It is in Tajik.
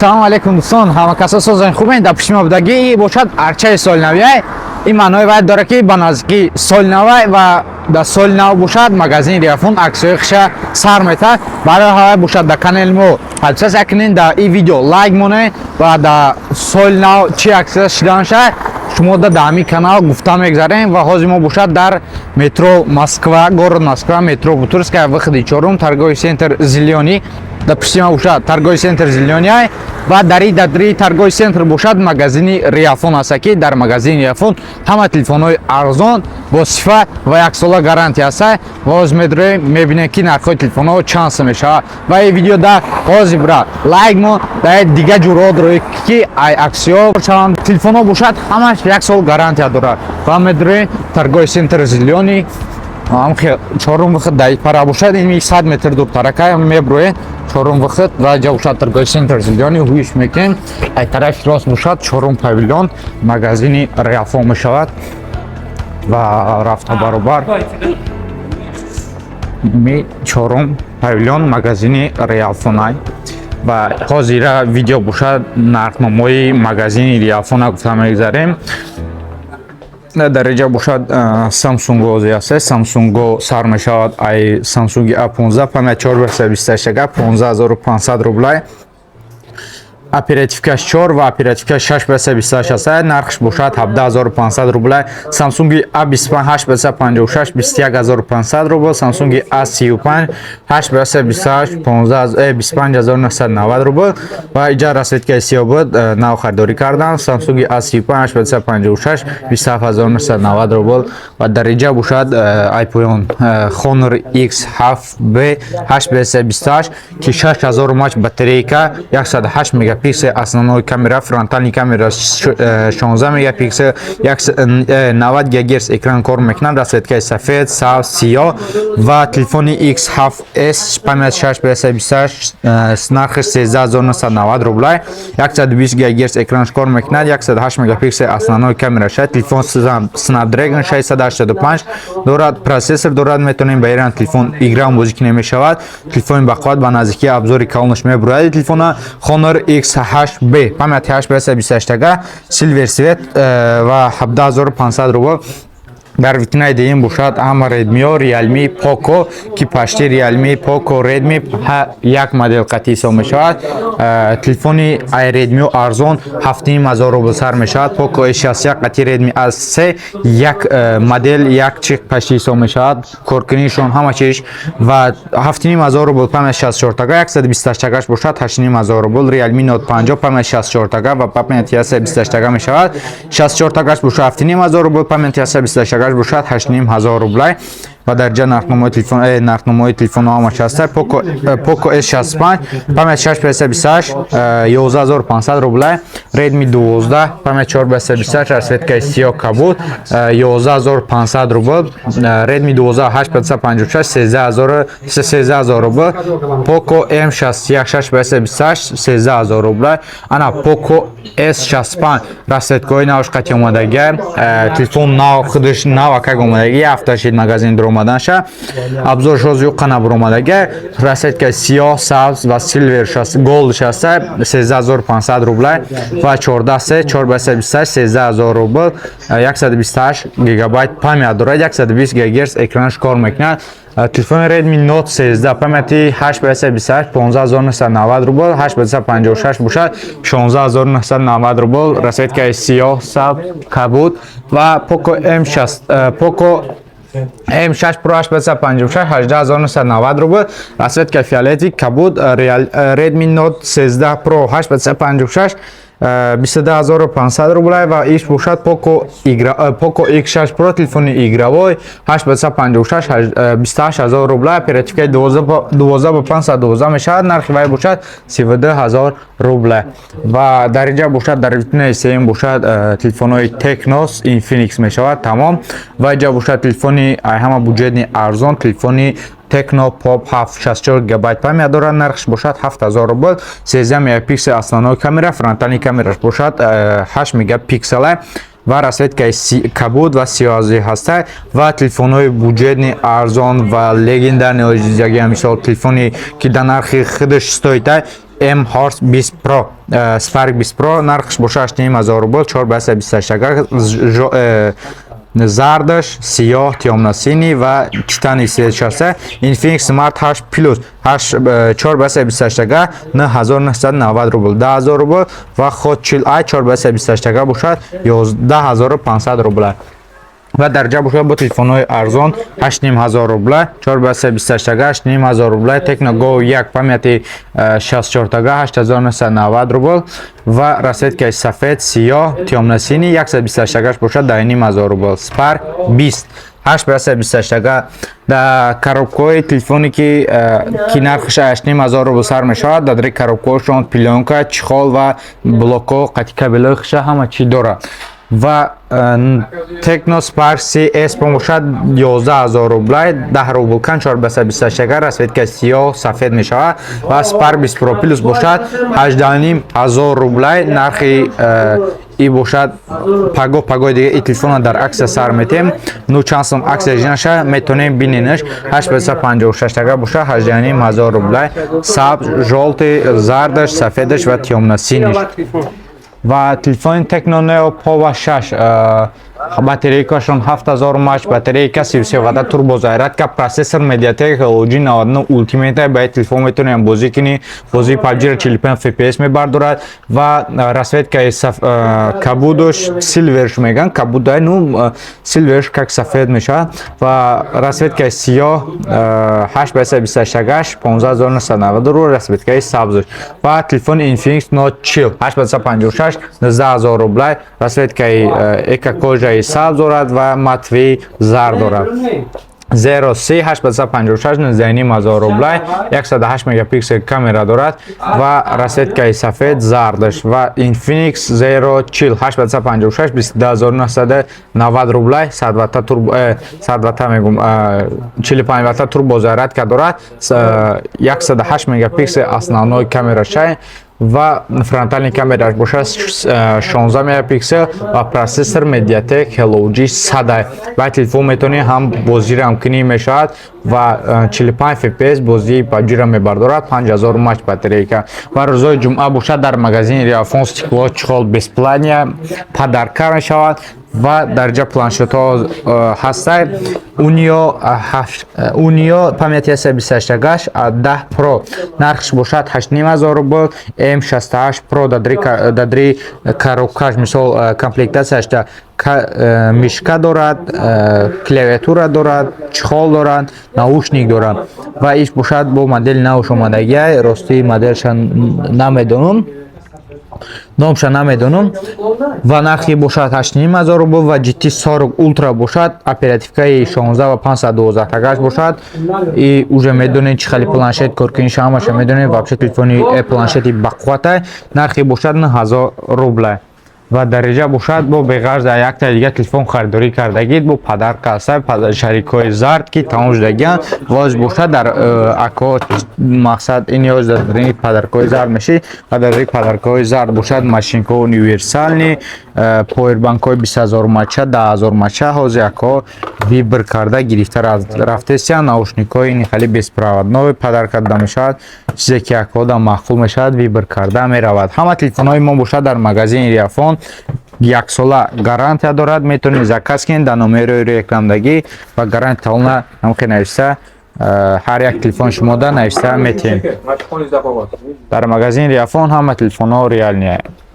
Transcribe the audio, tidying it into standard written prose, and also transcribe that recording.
Салом алейкум дӯстон, ҳамакаса созани хубен. Дар пишти мо будагӣ бошад арчаи солнавӣ. Ин маънои вай дорад ки ба наздики солнавӣ ва дар соли нав бошад магазини Риафон аксиёи хиша сар метавад. Барои ҳавай бошад дар канали мо подписатсия кунед, дар ин видео лайк монед ва дар соли нав чи аксия шидан шад шумо дар ҳамин канал гуфта мегзарем. Ва ҳозир мо бошад дар метро Москва, город Москва, метро Бутырская, выходи 4, торговый центр Зеленый. Дар пишти мо бошад торговый центр Зеленый ва дар ин торговый центр бошад магазини Риафон аст ки дар магазини Риафон ҳама телефонҳои арзон бо сифат ва яксола гарантия аст. Ва ҳозир мебинем ки нархҳои телефонҳо чанд сум мешавад. Ва ин видео дар ҳозир бира лайк мо дар дига ҷурҳо дорем ки ай аксиё чанд телефонҳо бошад ҳамаш як сол гарантия дорад. Ва медонем торговый центр Зеленый чорум выход дар пара бошад. Ин 100 метр дуртарака меброед чорум выход ва ҷа бошад торговый центр Зеленый. ҳуиш мекунем ай тарафи рост бошад чорум павилён магазини Риафон мешавад ва рафта баробар ми чорум павилён магазини Риафон ай. ва ҳозира видео бошад нархномаи магазини Риафон гуфта мегзарем. дар инҷа бошад Samsung ози аст. Samsung сар мешавад ай Samsung A15 памяти 428 15500 рублай. Оперативкаш 4 ва оперативкаш 628 аст. Нархш бошад 17500 рублай. Samsung A25 856 21500 рублай. Samsung A35 828 25990 рублай. ва иҷа расветкаи сиёбод нав харидорӣ кардам. Samsung A35 856 27990 рублай. ва дар инҷа бошад iPhone Honor X7B 828 ки 6000 мАч батарейка 108 мегапиксел основной камера, фронтальный камера 16 мегапиксел, 90 ГГц экран кор мекунад, расветкаи сафед, сабз, сиёҳ ва телефони X7S памяти 628 с нархи 13990 рублай, 120 ГГц экранш кор мекунад, 108 мегапиксел основной камера шад. Телефон Snapdragon 685 дорад, процессор дорад, метавонем ба иран телефон игра музика намешавад. Телефони бақувват ба наздики обзори калонаш мебурад. Телефона Honor X8B памяти 828 Silver Svet ва 17500 рублай. дар витринаи дегим бошад ҳама Redmi, Realme, Poco ки пашти Realme, Poco, Redmi як модел қатъи ҳисоб мешавад. телефони Redmi арзон 7500 рубл сар мешавад. Poco S61 қатъи Redmi A3 як модел як чих пашти ҳисоб мешавад. коркунишон ҳама чиш ва 7500 рубл памяти 64 128 бошад 8500 рубл. Realme Note 50 памяти 64 ва памяти 128 мешавад. 64 бошад 7500 рубл памяти 128 бошад 8500 рублай. ва дар ҷа нархномаи телефонҳо ҳамаш аст. Poco S65 памяти 628 11500 рублай. Redmi 12 памяти 428 расветкаи сиёҳ кабуд 11500 рубл. Redmi 12 856 13000 рубл. Poco M61 628 13000 рублай. ана Poco S65 расветкаи навш қатъи омадаги телефон нав худаш нав как омадаги автошид магазин омадаша обзор шоз юққа набур омадаги расветкаи сиёҳ, сабз ва silver gold шаста 13500 рублай ва 14 428 13000 рубл. 128 гигабайт памят дорад, 120 ГГц экранш кор мекунад. телефони Redmi Note 13 памяти 828 15990 рубл, 856 бошад 16990 рубл. расветкаи сиёҳ, сабз, кабуд ва Poco M6 Pro 856 18990 рубл. расветкаи фиолетик кабуд. Redmi Note 13 Pro 856 22500 рублай ва иш бошад Poco X6 Pro телефони игравой 856 28000 рублай. оперативкаи 12 ба 512 мешавад. нархи вай бошад 32000 рублай. ва дар инҷа бошад дар витринаи сеюм бошад телефонҳои Technos Infinix мешавад тамом. ва инҷа бошад телефони ҳама буҷетни арзон телефони Tecno Pop 64 ГБ памят дорад. нархш бошад 7000 рубл. 13 мегапиксел основной камера, фронтальный камераш бошад 8 мегапиксел. ва расветкаи кабуд ва сиёҳазӣ ҳастад ва телефонҳои буҷетни арзон ва легендарни озизагия мисол телефоне ки дар нархи худаш стоита M-Horse 20 Pro Spark 20 Pro нархш боша 8500 рубл 428 зардаш сиёҳ тёмнасинӣ ва титани 360 Infinix Smart 8 Plus 428 9990 рубл 10000 рубл ва Hot Chill i 428 бошад 11500 рубл ва дарҷа бошад бо телефонҳои арзон 8500 рубла 428 8500 рубла Tecno Go 1 памяти 64 8990 рубл ва расветкаи сафед сиёҳ тёмнасини 128 бошад 9500 рубл Spark 20 828 да коробкаҳои телефоне ки нархаш 8500 рубл сар мешавад дар коробкаҳошон пленка чихол ва блоко қати кабелои хиша ҳама чӣ дорад ва Tecno Spark CS бошад 11000 рублай 10 рубл кам 428 расветка сиёҳ сафед мешавад ва Spark 20 Pro Plus бошад 18500 рублай нархи и бошад пагоҳ дига и телефона дар аксия сар метем ну чанд сум аксия жинаша метонем биненаш 856 бошад 18500 рублай сабз жолти зардаш сафедаш ва тёмнасиниш ва телефони Tecno Neo Power 6 батарейкашон 7000 мАч батарейка 33 Вт турбозайратка процессор Mediatek Helio 99 Ultimate ба телефон метонем бозӣ кунӣ бозии PUBG 45 FPS мебардорад ва расветкаи кабудош силверш меган кабудай ну силверш как сафед мешавад ва расветкаи сиёҳ 828 15990 рубл расветкаи сабзош ва телефони Infinix Note Chill 856 19000 рублай расветкаи экокожа сабз дорад ва матви зар дорад 03 856 19000 рублай 108 мегапиксел камера дорад ва расветкаи сафед зардаш ва Infinix Zero Chill 856 22990 рублай 100 Вт турбо 100 Вт мегум 45 Вт турбозаратка дорад 108 мегапиксел основной камерашай ва фронтальни камераш бошад 16 мегапиксел ва процессор Mediatek Helio G100 ва телефон метони ҳам бозирам кунӣ мешавад ва 45 FPS бозии PUBG мебардорад 5000 мАч батарейка ва рӯзои ҷумъа бошад дар магазини Riafon стекло чихол бесплатния падарка мешавад ва дарҷа планшетҳо ҳастад Unio памяти 128 10 Pro нархш бошад 8500 рубл M68 Pro дадри коробкаш мисол комплектасияш мишка дорад клавиатура дорад чихол дорад наушник дорад ва иш бошад бо модели навш омадагия рости моделша намедонам номша намедонам ва нархи бошад 8500 рубл ва GT40 Ultra бошад оперативкаи 16 ва 512 бошад и уже медонед чӣ хели планшет коркуниш ҳамаша медонед вообще телефони планшети бақуввата нархи бошад 1000 рублай ва дараҷа бошад бо беғарз дар якта дига телефон харидорӣ кардагид бо падарка ҳаста шарикҳои зард ки тамом шудагиянд воз бошад дар ако мақсад ин ёз дар падаркаҳои зард меши ва дар падаркаҳои зард бошад машинкаҳо универсални повербанкҳои 20000 мача 10000 мача ҳози ако вибр карда гирифта рафтесия наушникҳои ин хели беспроводнои падарка дада мешавад чизе ки акода махфул мешавад вибр карда меравад ҳама телефонҳои мо бошад дар магазини Riafon яксола гарантия дорад метавонед заказ кунед дар номерои рекламдагӣ ва гарантияона ҳамхе нависта ҳар як телефон шумода нависта метавонед дар магазини Riafon ҳама телефонҳо реалния